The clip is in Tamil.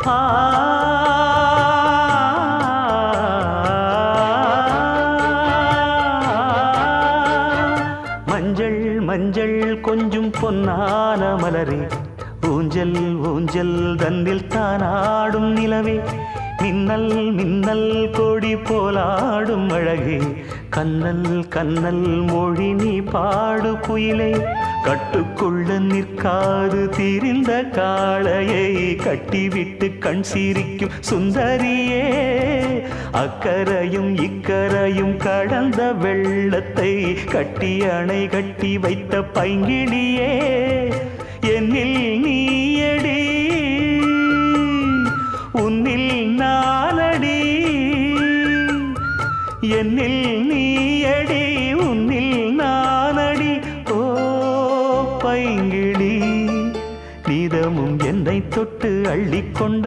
ஆ மஞ்சள் மஞ்சள் கொஞ்சம் பொன்னான மலரே, ஊஞ்சல் ஊஞ்சல் தன்னில் தானாடும் நிலவே, மின்னல் மின்னல் கொடி போலாடும் அழகே, கண்ணல் கண்ணல் மொழி நீ பாடு குயிலே, கட்டுக்குள்ள நிற்காது திரிந்த காளையை கட்டிவிட்டு கண் சிரிக்கும் சுந்தரியே, அக்கரையும் இக்கரையும் கடந்த வெள்ளத்தை கட்டி அணை கட்டி வைத்த பைங்கிளியே, என்னில் நீயடி உன்னில் நானடி, என்னில் நீயடி உன்னில் நானடி. ஓ பைங்கிளி, நீதமும் என்னை தொட்டு அள்ளிக்கொண்ட